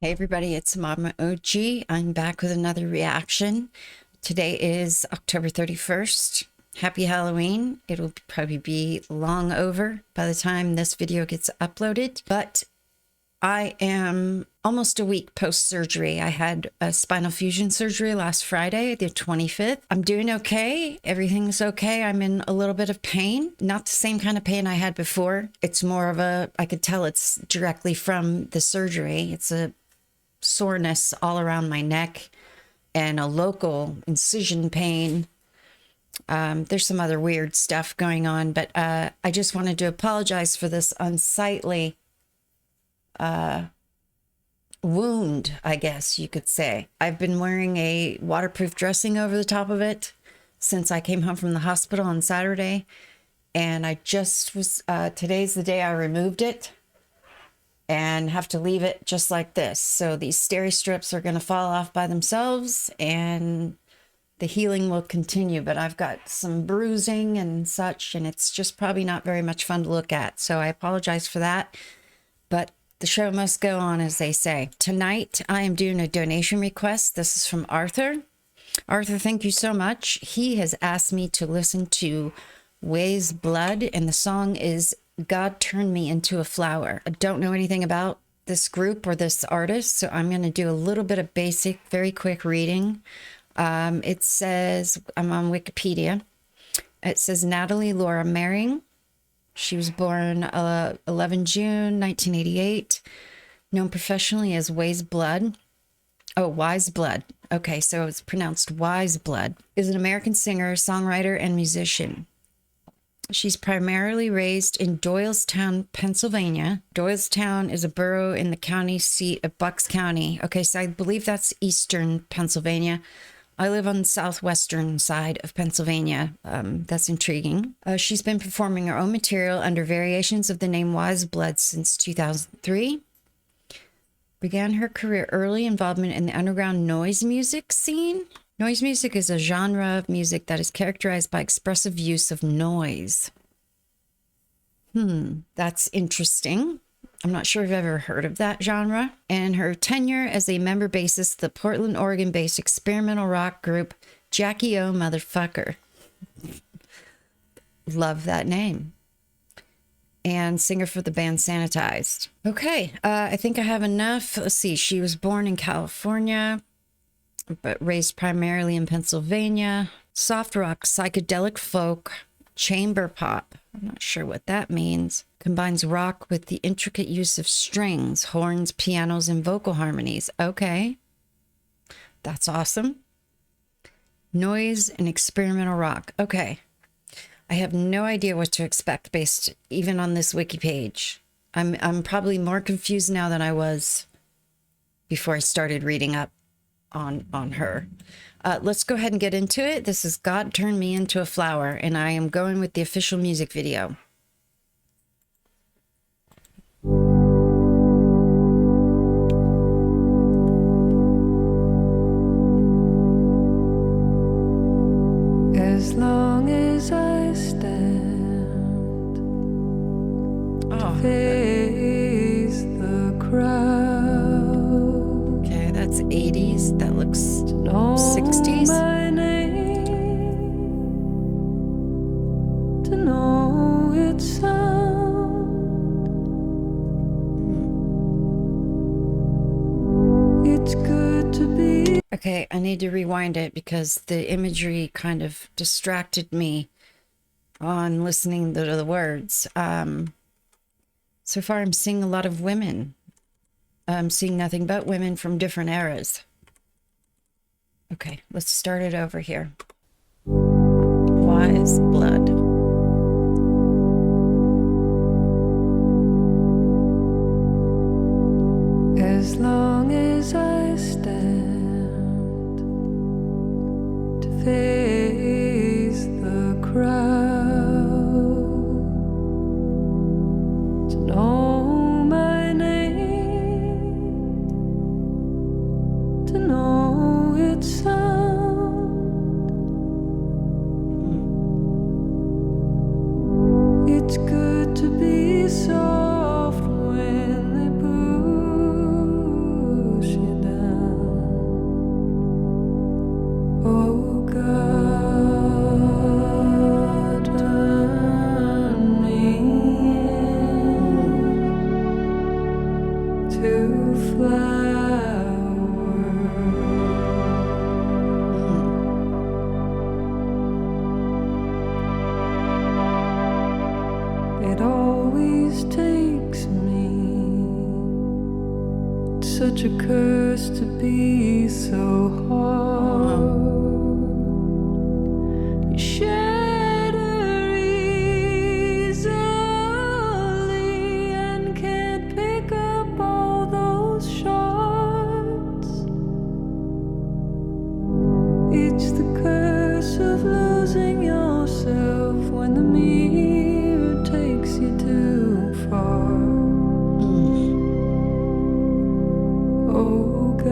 Hey everybody, it's MommaOG. I'm back with another reaction. Today is October 31st. Happy Halloween. It'll probably be long over by the time this video gets uploaded, but I am almost a week post-surgery. I had a spinal fusion surgery last Friday, the 25th. I'm doing okay. Everything's okay. I'm in a little bit of pain. Not the same kind of pain I had before. It's more of I could tell it's directly from the surgery. It's a soreness all around my neck and a local incision pain. There's some other weird stuff going on, but I just wanted to apologize for this unsightly wound, I guess you could say. I've been wearing a waterproof dressing over the top of it since I came home from the hospital on Saturday, and I just was today's the day I removed it and have to leave it just like this. So these steri strips are going to fall off by themselves and the healing will continue, but I've got some bruising and such, and it's just probably not very much fun to look at. So I apologize for that, but the show must go on, as they say. Tonight, I am doing a donation request. This is from Arthur. Arthur, thank you so much. He has asked me to listen to Weyes' Blood, and the song is God Turned Me Into a Flower. I don't know anything about this group or this artist, so I'm going to do a little bit of basic, very quick reading. It says, I'm on Wikipedia. It says Natalie Laura Mering. She was born 11 June 1988, known professionally as Weyes Blood. Oh, Weyes Blood. Okay, so it's pronounced Weyes Blood. Is an American singer, songwriter, and musician. She's primarily raised in Doylestown, Pennsylvania. Doylestown is a borough in the county seat of Bucks County. Okay, so I believe that's eastern Pennsylvania. I live on the southwestern side of Pennsylvania. That's intriguing. She's been performing her own material under variations of the name Weyes Blood since 2003. Began her career early involvement in the underground noise music scene. Noise music is a genre of music that is characterized by expressive use of noise. That's interesting. I'm not sure if I've ever heard of that genre. And her tenure as a member bassist, the Portland, Oregon-based experimental rock group Jackie O Motherfucker. Love that name. And singer for the band Sanitized. Okay, I think I have enough. Let's see, she was born in California, but raised primarily in Pennsylvania. Soft rock, psychedelic folk, chamber pop. I'm not sure what that means. Combines rock with the intricate use of strings, horns, pianos, and vocal harmonies. Okay. That's awesome. Noise and experimental rock. Okay. I have no idea what to expect based even on this wiki page. I'm probably more confused now than I was before I started reading up on her. Let's go ahead and get into it. This is God Turned Me Into a Flower, and I am going with the official music video. As long as I stand to face the crowd. Okay, that's 80s. That looks 60s. My name, to know its sound. It's good to be. Okay, I need to rewind it because the imagery kind of distracted me on listening to the words. So far, I'm seeing a lot of women. I'm seeing nothing but women from different eras. Okay, let's start it over here. Weyes Blood. As long as I stand to face the crowd, to know my name, to know its sound. It's good to be soft when they push such a curse to be so hard. You shatter easily and can't pick up all those shards. It's the curse of losing yourself when the mirror takes you too far. Oh God,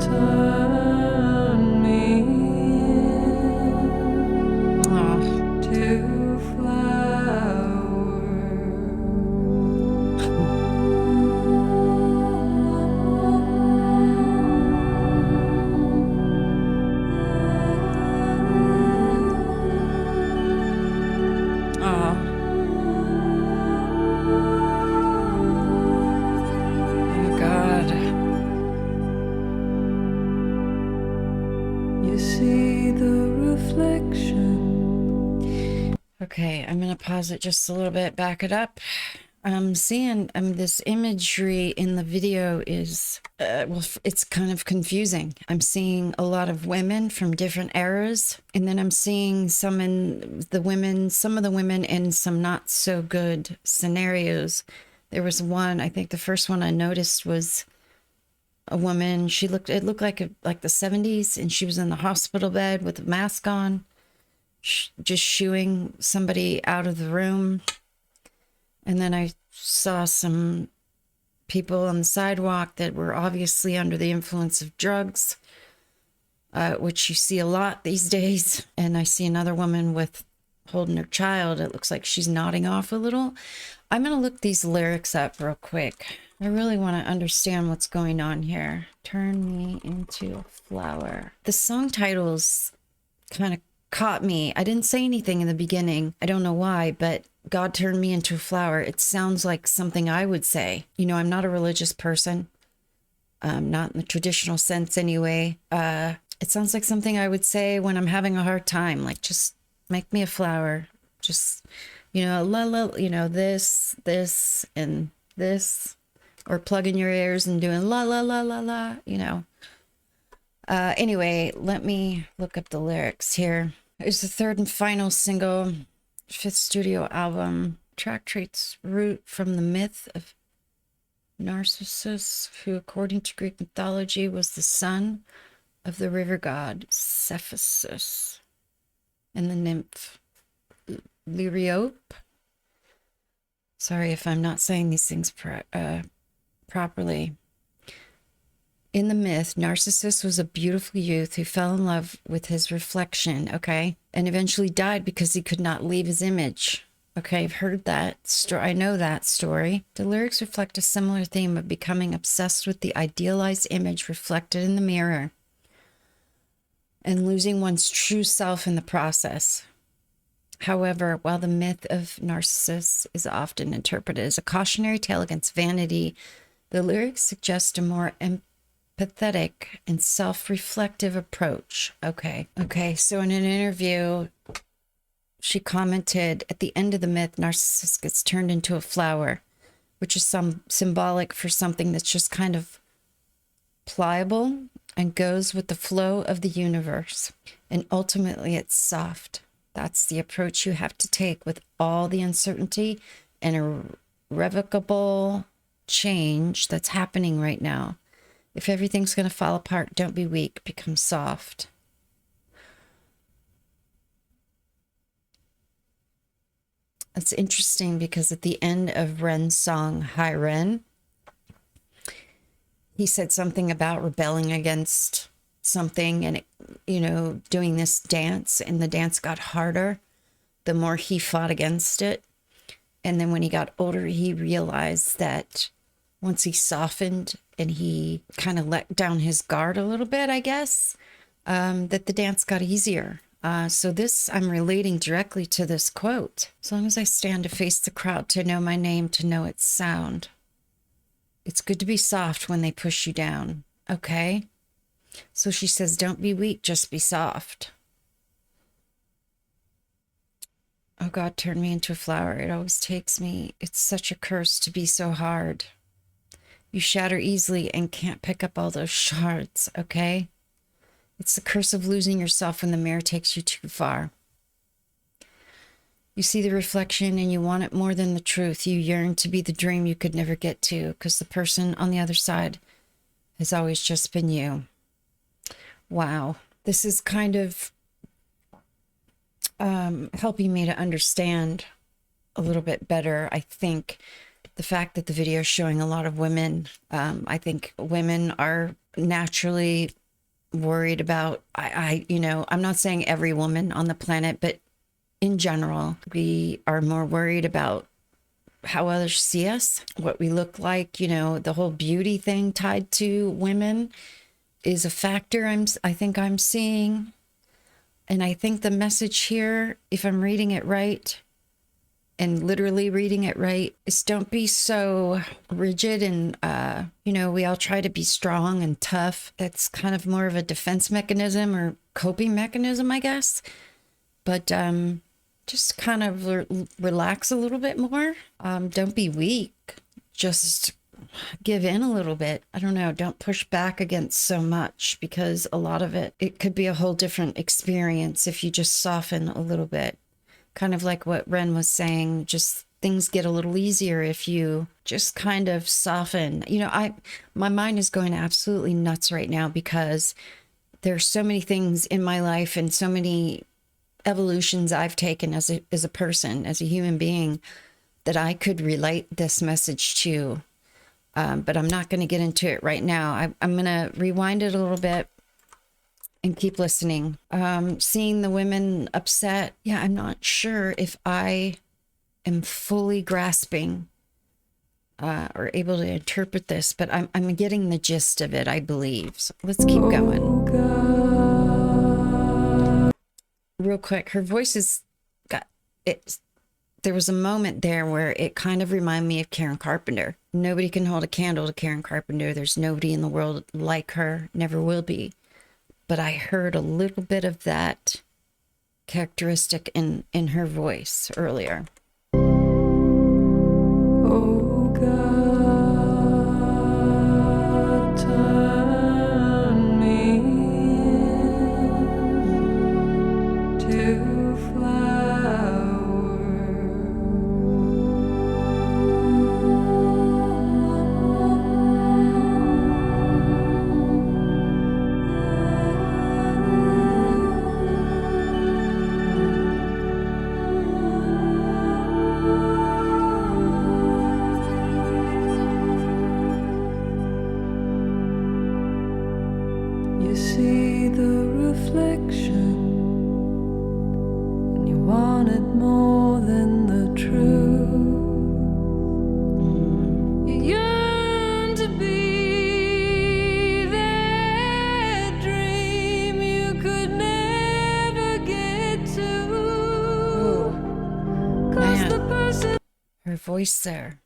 turn me into flower. You see the reflection. Okay, I'm going to pause it just a little bit, back it up. I'm seeing this imagery in the video is, well, it's kind of confusing. I'm seeing a lot of women from different eras, and then I'm seeing some of the women in some not so good scenarios. There was one, I think the first one I noticed was a woman. It looked like the 70s, and she was in the hospital bed with a mask on, just shooing somebody out of the room. And then I saw some people on the sidewalk that were obviously under the influence of drugs, which you see a lot these days. And I see another woman holding her child. It looks like she's nodding off a little. I'm going to look these lyrics up real quick. I really want to understand what's going on here. Turn me into a flower. The song titles kind of caught me. I didn't say anything in the beginning. I don't know why, but God turned me into a flower. It sounds like something I would say. You know, I'm not a religious person. Not in the traditional sense anyway. It sounds like something I would say when I'm having a hard time. Like, just make me a flower. Just, you know, this, and this. Or plugging your ears and doing la, la, la, la, la, you know. Anyway, let me look up the lyrics here. It's the third and final single, fifth studio album. Track traits root from the myth of Narcissus, who, according to Greek mythology, was the son of the river god Cephissus and the nymph Liriope. Sorry if I'm not saying these things properly. In the myth, Narcissus was a beautiful youth who fell in love with his reflection, okay, and eventually died because he could not leave his image. Okay, I've heard that story. I know that story. The lyrics reflect a similar theme of becoming obsessed with the idealized image reflected in the mirror and losing one's true self in the process. However, while the myth of Narcissus is often interpreted as a cautionary tale against vanity, the lyrics suggest a more empathetic and self-reflective approach. Okay, so in an interview, she commented, at the end of the myth, Narcissus gets turned into a flower, which is symbolic for something that's just kind of pliable and goes with the flow of the universe. And ultimately, it's soft. That's the approach you have to take with all the uncertainty and irrevocable change that's happening right now. If everything's going to fall apart, don't be weak, become soft. It's interesting because at the end of Ren's song, Hi Ren, he said something about rebelling against something and, doing this dance, and the dance got harder the more he fought against it. And then when he got older, he realized that once he softened and he kind of let down his guard a little bit, I guess, that the dance got easier. So this, I'm relating directly to this quote. As long as I stand to face the crowd, to know my name, to know its sound. It's good to be soft when they push you down. Okay? So she says, don't be weak, just be soft. Oh, God, turn me into a flower. It always takes me. It's such a curse to be so hard. You shatter easily and can't pick up all those shards, okay? It's the curse of losing yourself when the mirror takes you too far. You see the reflection and you want it more than the truth. You yearn to be the dream you could never get to because the person on the other side has always just been you. Wow. This is kind of helping me to understand a little bit better, I think, the fact that the video is showing a lot of women. I think women are naturally worried about, I'm not saying every woman on the planet, but in general, we are more worried about how others see us, what we look like. The whole beauty thing tied to women is a factor I think I'm seeing. And I think the message here, if I'm reading it right, and literally reading it right, is don't be so rigid and, we all try to be strong and tough. It's kind of more of a defense mechanism or coping mechanism, I guess. But just kind of relax a little bit more. Don't be weak. Just give in a little bit. I don't know. Don't push back against so much, because a lot of it could be a whole different experience if you just soften a little bit. Kind of like what Ren was saying, just things get a little easier if you just kind of soften. My mind is going absolutely nuts right now because there's so many things in my life and so many evolutions I've taken as a person, as a human being, that I could relate this message to. But I'm not going to get into it right now. I'm going to rewind it a little bit and keep listening. Seeing the women upset. Yeah, I'm not sure if I am fully grasping or able to interpret this, but I'm getting the gist of it, I believe. So let's keep going. Real quick, her voice has got it. There was a moment there where it kind of reminded me of Karen Carpenter. Nobody can hold a candle to Karen Carpenter. There's nobody in the world like her, never will be. But I heard a little bit of that characteristic in her voice earlier. Oh God, turn me into You see the reflection, and you want it more than the truth. You yearn to be that dream you could never get to. Ooh, 'Cause the person her voice there.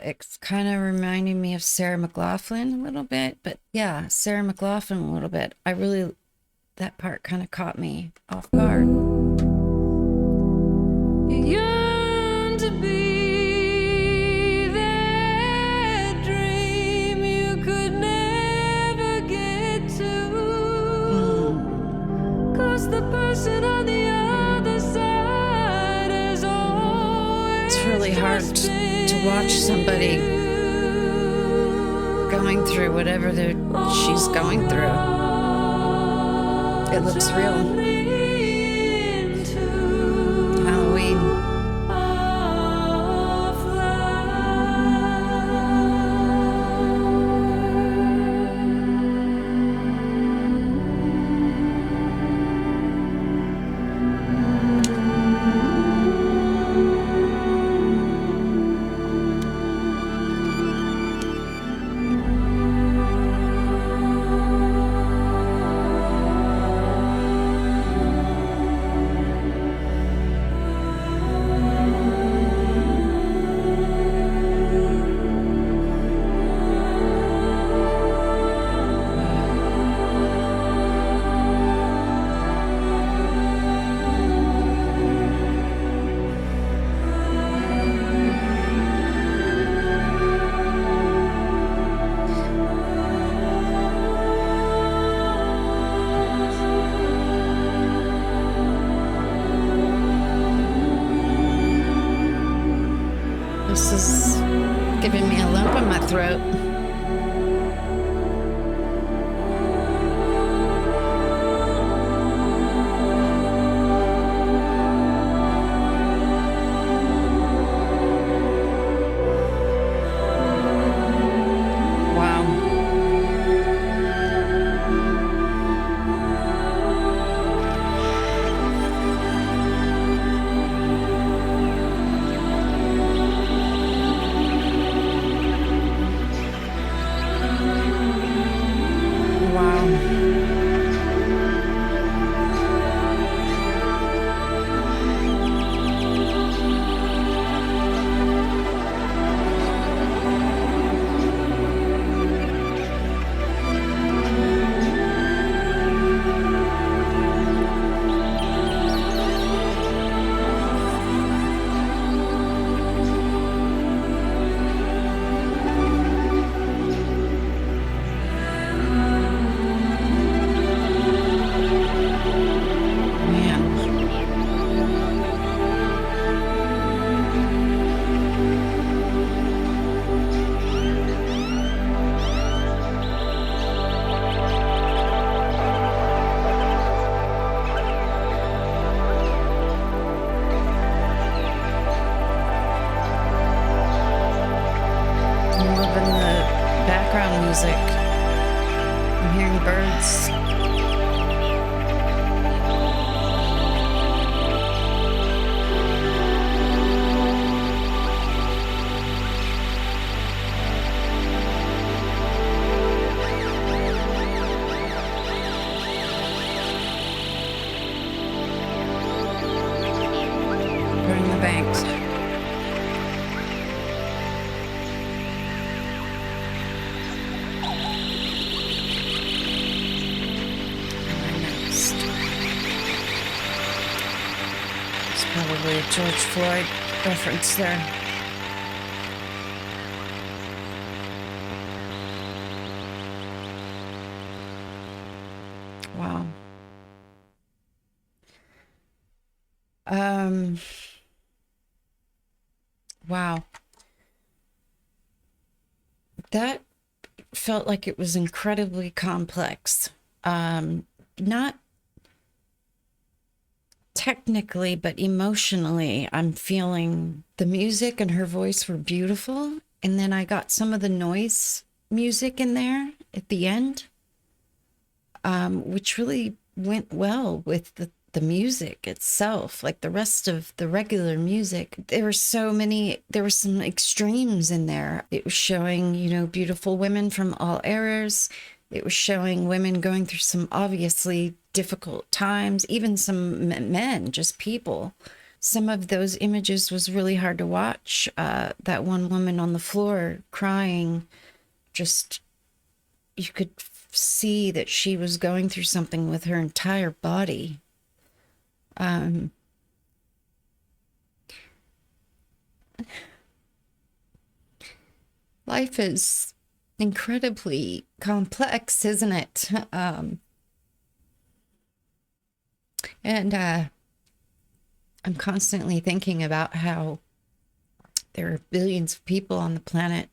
It's kind of reminding me of Sarah McLachlan a little bit, but yeah, Sarah McLachlan a little bit. That part kind of caught me off guard. you yearn to be that dream you could never get to. 'Cause the person on the other side is always It's really hard to watch somebody going through whatever she's going through. It looks real. Halloween. throat. Wow. Wow. Man. I'm loving the background music. I'm hearing birds. Burning the banks. Next. It's probably a George Floyd reference there. Wow. Wow. That felt like it was incredibly complex. Not technically, but emotionally, I'm feeling the music and her voice were beautiful. And then I got some of the noise music in there at the end, which really went well with the music itself, like the rest of the regular music. There were some extremes in there. It was showing, beautiful women from all eras. It was showing women going through some obviously difficult times, even some men, just people. Some of those images was really hard to watch. That one woman on the floor crying, just, you could see that she was going through something with her entire body. Life is incredibly complex, isn't it? And I'm constantly thinking about how there are billions of people on the planet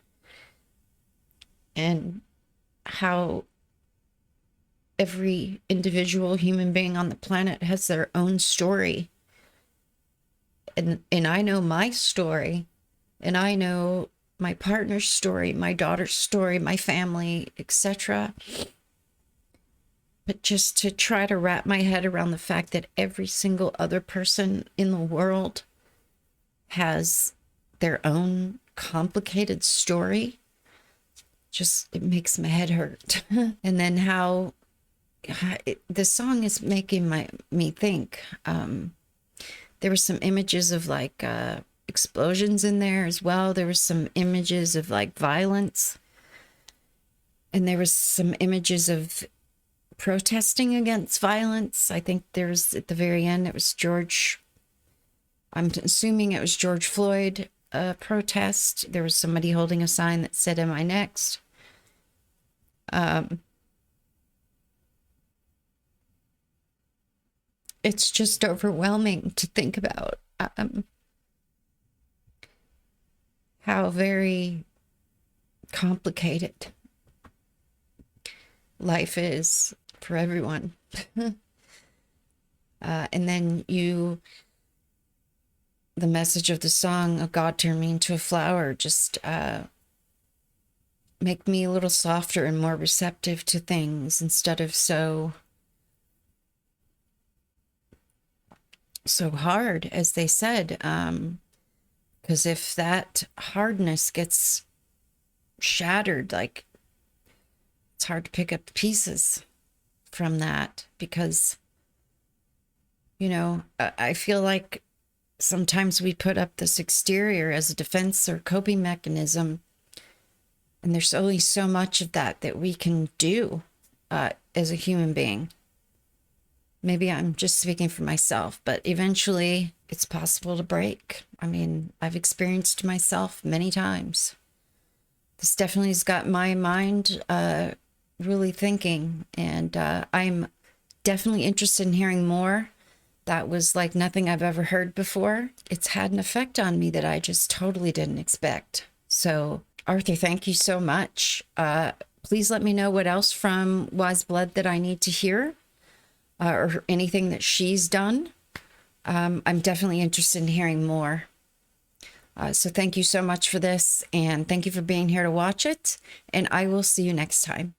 and how every individual human being on the planet has their own story. And I know my story, and I know my partner's story, my daughter's story, my family, etc. But just to try to wrap my head around the fact that every single other person in the world has their own complicated story, just, it makes my head hurt. And then how the song is making me think. There were some images of like explosions in there as well. There were some images of like violence, and there was some images of protesting against violence. I think there's at the very end, it was I'm assuming it was George Floyd protest. There was somebody holding a sign that said, "Am I next?" It's just overwhelming to think about how very complicated life is for everyone. And then the message of the song, "Oh God, turn me into a flower," just make me a little softer and more receptive to things instead of so hard, as they said. Because if that hardness gets shattered, like, it's hard to pick up the pieces from that, because, I feel like sometimes we put up this exterior as a defense or coping mechanism, and there's only so much of that we can do as a human being. Maybe I'm just speaking for myself, but eventually it's possible to break. I mean, I've experienced myself many times. This definitely has got my mind really thinking, and I'm definitely interested in hearing more. That was like nothing I've ever heard before. It's had an effect on me that I just totally didn't expect. So, Arthur, thank you so much. Please let me know what else from Wise Blood that I need to hear, or anything that she's done. I'm definitely interested in hearing more. So thank you so much for this, and thank you for being here to watch it, and I will see you next time.